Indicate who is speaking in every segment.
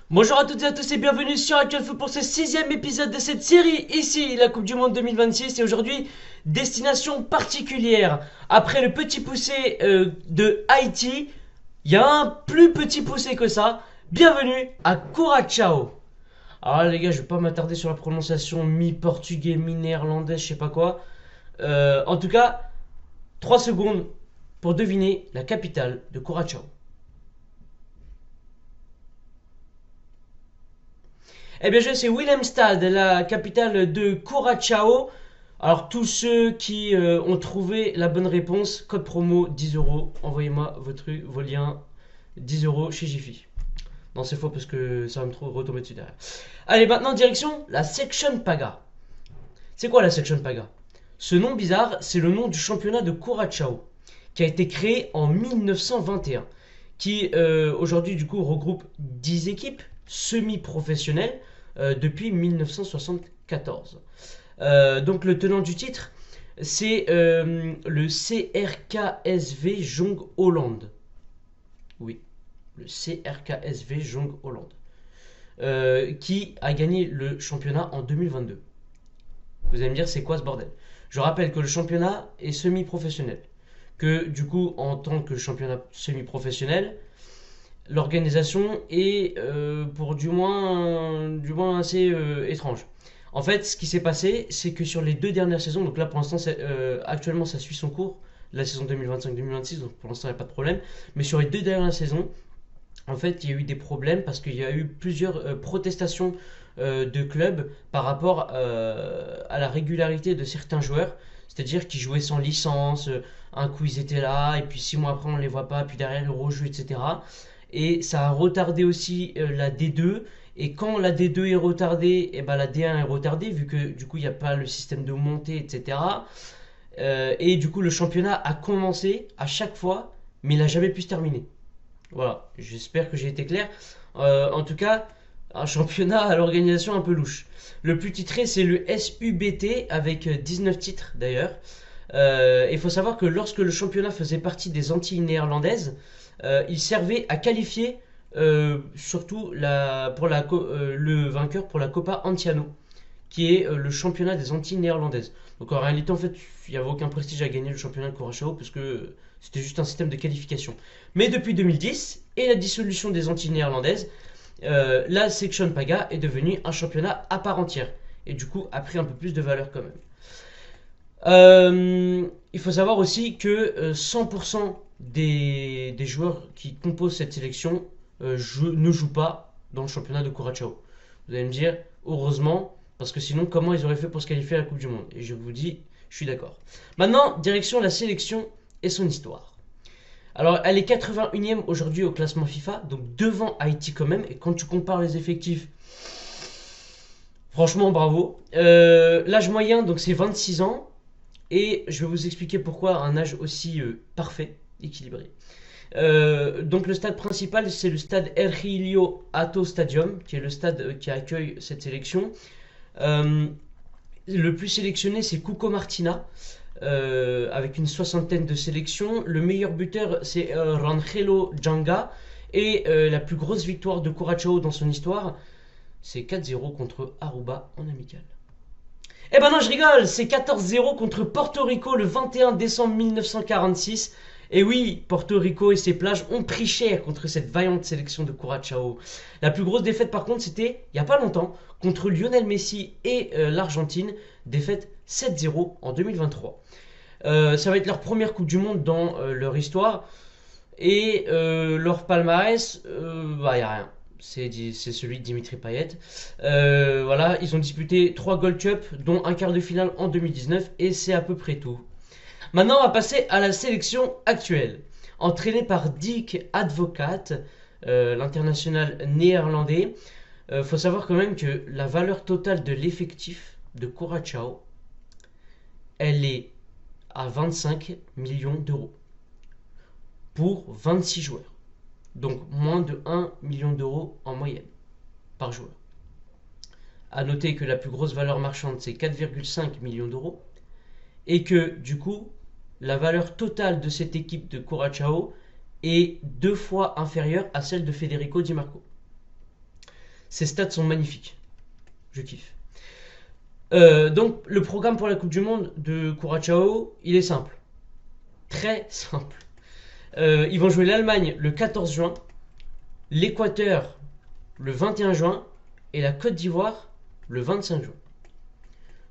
Speaker 1: Bonjour à toutes et à tous et bienvenue sur Actual Foot pour ce sixième épisode de cette série. Ici, la Coupe du Monde 2026 et aujourd'hui, destination particulière. Après le petit poussé de Haïti, il y a un plus petit poussé que ça. Bienvenue à Curaçao. Alors là, les gars, je vais pas m'attarder sur la prononciation mi-portugais, mi-néerlandais, je sais pas quoi. En tout cas, 3 secondes pour deviner la capitale de Curaçao. Eh bien, c'est Willemstad, la capitale de Curaçao. Alors, tous ceux qui ont trouvé la bonne réponse, code promo 10 euros. Envoyez-moi vos liens 10 euros chez Jiffy. Non, c'est faux parce que ça va me trop retomber dessus derrière. Allez, maintenant, direction la Section Paga. C'est quoi la Section Paga? Ce nom bizarre, c'est le nom du championnat de Curaçao qui a été créé en 1921, qui aujourd'hui du coup regroupe 10 équipes semi-professionnelles depuis 1974. Donc le tenant du titre, c'est le CRKSV Jong Hollande. Oui, le CRKSV Jong Hollande. Qui a gagné le championnat en 2022. Vous allez me dire, c'est quoi ce bordel? Je rappelle que le championnat est semi-professionnel. Que du coup, en tant que championnat semi-professionnel, l'organisation est pour du moins assez étrange. En fait, ce qui s'est passé, c'est que sur les 2 dernières saisons, donc là pour l'instant, actuellement ça suit son cours, la saison 2025-2026, donc pour l'instant il n'y a pas de problème, mais sur les 2 dernières saisons, en fait, il y a eu des problèmes parce qu'il y a eu plusieurs protestations de clubs par rapport à la régularité de certains joueurs. C'est-à-dire qu'ils jouaient sans licence, un coup ils étaient là, et puis 6 mois après on ne les voit pas, puis derrière ils rejouent, etc. Et ça a retardé aussi la D2. Et quand la D2 est retardée, et ben la D1 est retardée, vu que du coup il n'y a pas le système de montée, etc. Et du coup le championnat a commencé à chaque fois, mais il n'a jamais pu se terminer. Voilà, j'espère que j'ai été clair. En tout cas, un championnat à l'organisation un peu louche. Le plus titré, c'est le SUBT avec 19 titres d'ailleurs. Il faut savoir que lorsque le championnat faisait partie des Antilles néerlandaises, il servait à qualifier surtout le vainqueur pour la Copa Antiano, qui est le championnat des Antilles néerlandaises. Donc en réalité, en fait, il n'y avait aucun prestige à gagner le championnat de Curaçao parce que c'était juste un système de qualification. Mais depuis 2010 et la dissolution des Antilles néerlandaises, la Section Paga est devenue un championnat à part entière et du coup a pris un peu plus de valeur quand même. Il faut savoir aussi que 100% des joueurs qui composent cette sélection ne jouent pas dans le championnat de Curaçao. Vous allez me dire, heureusement, parce que sinon, comment ils auraient fait pour se qualifier à la Coupe du Monde? Et je vous dis, je suis d'accord. Maintenant, direction la sélection et son histoire. Alors, elle est 81e aujourd'hui au classement FIFA, donc devant Haïti quand même. Et quand tu compares les effectifs, franchement, bravo. L'âge moyen, donc c'est 26 ans. Et je vais vous expliquer pourquoi un âge aussi parfait, équilibré. Donc le stade principal, c'est le stade Ergilio Hato Stadium, qui est le stade qui accueille cette sélection. Euh, le plus sélectionné, c'est Cuco Martina, avec une soixantaine de sélections. Le meilleur buteur, c'est Rangelo Djanga. Et la plus grosse victoire de Curaçao dans son histoire, c'est 4-0 contre Aruba en amical. Eh ben non, je rigole, c'est 14-0 contre Porto Rico le 21 décembre 1946. Et oui, Porto Rico et ses plages ont pris cher contre cette vaillante sélection de Curaçao. La plus grosse défaite par contre, c'était il n'y a pas longtemps, contre Lionel Messi et l'Argentine, défaite 7-0 en 2023. Ça va être leur première Coupe du Monde dans leur histoire. Et leur palmarès, bah, il n'y a rien. C'est celui de Dimitri Payet. Voilà, ils ont disputé 3 Gold Cup, dont un quart de finale en 2019, et c'est à peu près tout. Maintenant, on va passer à la sélection actuelle. Entraînée par Dick Advocat, l'international néerlandais, faut savoir quand même que la valeur totale de l'effectif de Curaçao, elle est à 25 millions d'euros pour 26 joueurs. Donc moins de 1 million d'euros en moyenne par joueur. A noter que la plus grosse valeur marchande c'est 4,5 millions d'euros et que du coup la valeur totale de cette équipe de Curaçao est 2 fois inférieure à celle de Federico Di Marco. Ses stats sont magnifiques. Je kiffe. Donc, le programme pour la Coupe du Monde de Curaçao, il est simple. Très simple. Ils vont jouer l'Allemagne le 14 juin, l'Équateur le 21 juin et la Côte d'Ivoire le 25 juin.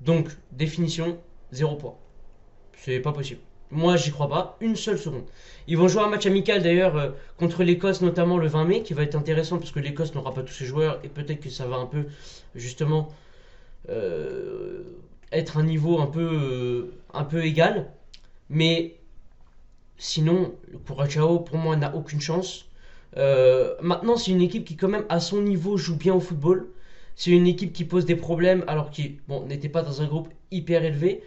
Speaker 1: Donc, définition, 0 point. C'est pas possible. Moi, j'y crois pas, une seule seconde. Ils vont jouer un match amical d'ailleurs contre l'Écosse, notamment le 20 mai, qui va être intéressant parce que l'Écosse n'aura pas tous ses joueurs et peut-être que ça va un peu, justement, euh, être un niveau un peu égal. Mais sinon, le Curaçao, pour moi, n'a aucune chance. Maintenant, c'est une équipe qui, quand même, à son niveau, joue bien au football. C'est une équipe qui pose des problèmes, alors qu'il bon, n'était pas dans un groupe hyper élevé,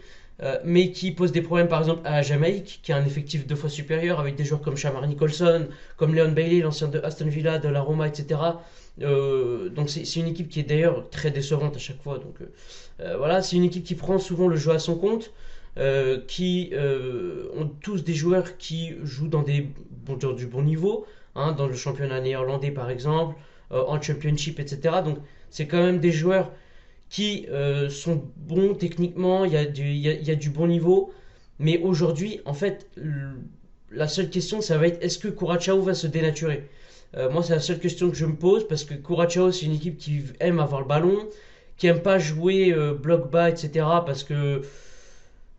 Speaker 1: mais qui pose des problèmes, par exemple, à la Jamaïque, qui a un effectif 2 fois supérieur, avec des joueurs comme Shamar Nicholson, comme Leon Bailey, l'ancien de Aston Villa, de la Roma, etc. Donc, c'est une équipe qui est d'ailleurs très décevante à chaque fois. Donc, voilà, c'est une équipe qui prend souvent le jeu à son compte. Qui ont tous des joueurs qui jouent dans du bon niveau, hein, dans le championnat néerlandais par exemple, en championship, etc. Donc c'est quand même des joueurs qui sont bons techniquement, il y a du bon niveau, mais aujourd'hui, en fait, la seule question, ça va être est-ce que Curaçao va se dénaturer. Moi, c'est la seule question que je me pose, parce que Curaçao, c'est une équipe qui aime avoir le ballon, qui aime pas jouer bloc bas, etc. Parce que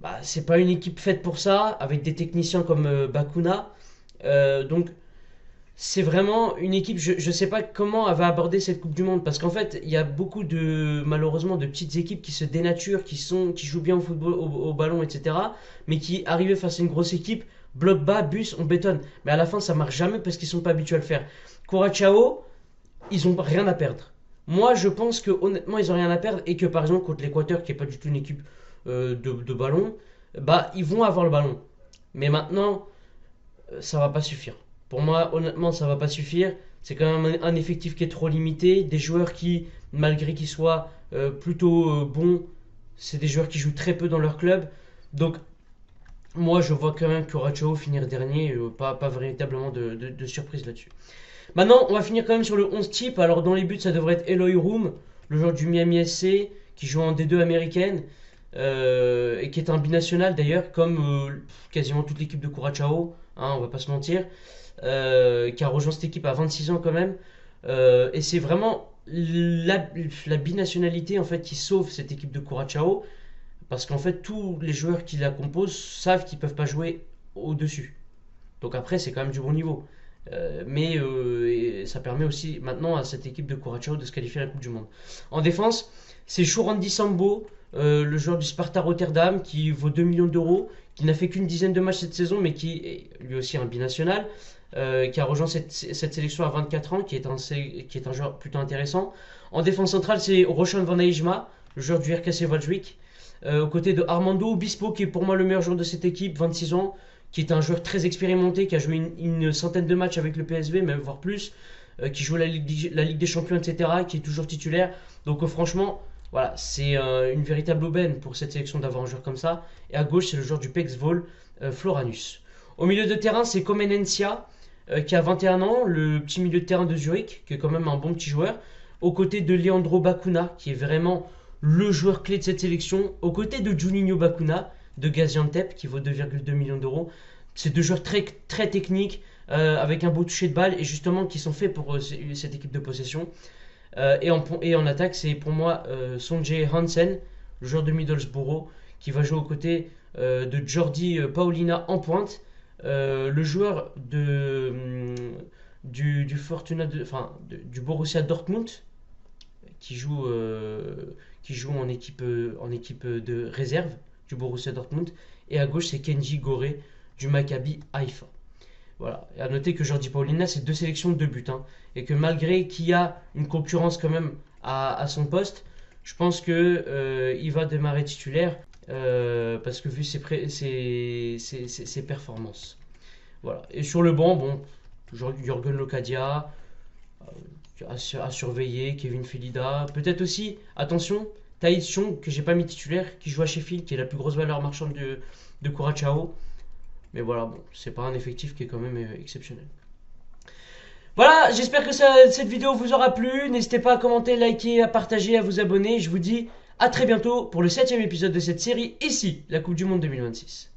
Speaker 1: bah, c'est pas une équipe faite pour ça, avec des techniciens comme Bakuna. Donc c'est vraiment une équipe, je ne sais pas comment elle va aborder cette Coupe du Monde, parce qu'en fait, il y a beaucoup de, malheureusement, de petites équipes qui se dénaturent, qui jouent bien au football, au ballon, etc., mais qui arrivent face à une grosse équipe, bloc bas, bus, on bétonne. Mais à la fin, ça marche jamais parce qu'ils sont pas habitués à le faire. Curaçao, ils ont rien à perdre. Moi, je pense que honnêtement, ils ont rien à perdre et que par exemple contre l'Équateur, qui est pas du tout une équipe de ballon, bah ils vont avoir le ballon. Mais maintenant, ça va pas suffire. Pour moi, honnêtement, ça va pas suffire. C'est quand même un effectif qui est trop limité. Des joueurs qui, malgré qu'ils soient plutôt bons, c'est des joueurs qui jouent très peu dans leur club. Donc, moi, je vois quand même Curaçao finir dernier. Pas véritablement de surprise là-dessus. Maintenant, on va finir quand même sur le 11 type. Alors, dans les buts, ça devrait être Eloy Room, le joueur du Miami SC, qui joue en D2 américaine, et qui est un binational d'ailleurs, comme quasiment toute l'équipe de Curaçao, hein, on va pas se mentir, qui a rejoint cette équipe à 26 ans quand même. Et c'est vraiment la binationalité en fait qui sauve cette équipe de Curaçao, parce qu'en fait, tous les joueurs qui la composent savent qu'ils peuvent pas jouer au-dessus. Donc après, c'est quand même du bon niveau. Mais ça permet aussi maintenant à cette équipe de Curaçao de se qualifier à la Coupe du Monde. En défense, c'est Chourandi Sambo, le joueur du Sparta Rotterdam, qui vaut 2 millions d'euros, qui n'a fait qu'une dizaine de matchs cette saison, mais qui est lui aussi un binational, qui a rejoint cette sélection à 24 ans, qui est un joueur plutôt intéressant. En défense centrale, c'est Roshan Van Aijma, le joueur du RKC Waalwijk, aux côtés de Armando Obispo, qui est pour moi le meilleur joueur de cette équipe, 26 ans, qui est un joueur très expérimenté, qui a joué une centaine de matchs avec le PSV, même voire plus, qui joue la Ligue des Champions, etc., qui est toujours titulaire. Donc franchement, voilà, c'est une véritable aubaine pour cette sélection d'avoir un joueur comme ça. Et à gauche, c'est le joueur du PEX Vol, Floranus. Au milieu de terrain, c'est Comenencia, qui a 21 ans, le petit milieu de terrain de Zurich, qui est quand même un bon petit joueur, aux côtés de Leandro Bacuna, qui est vraiment le joueur clé de cette sélection, aux côtés de Juninho Bacuna, de Gaziantep, qui vaut 2,2 millions d'euros. C'est deux joueurs très, très techniques, avec un beau toucher de balle, et justement qui sont faits pour cette équipe de possession. Et en attaque, c'est pour moi Sonjay Hansen, le joueur de Middlesbrough, qui va jouer aux côtés de Jordi Paulina en pointe, le joueur du Fortuna, du Borussia Dortmund, qui joue en équipe de réserve du Borussia Dortmund. Et à gauche, c'est Kenji Gore du Maccabi Haïfa. Voilà. Et à noter que Jordi Paulina, c'est deux sélections de 2 buts, hein, et que malgré qu'il y a une concurrence quand même à son poste, je pense que il va démarrer titulaire, parce que vu ses performances. Voilà. Et sur le banc, bon, Jürgen Locadia, à surveiller, Kevin Felida, peut-être aussi, attention, Thaïs Chong, que j'ai pas mis titulaire, qui joue à Sheffield, qui est la plus grosse valeur marchande de Curaçao. Mais voilà, bon, c'est pas un effectif qui est quand même exceptionnel. Voilà, j'espère que cette vidéo vous aura plu. N'hésitez pas à commenter, liker, à partager, à vous abonner. Je vous dis à très bientôt pour le 7e épisode de cette série, ici, la Coupe du Monde 2026.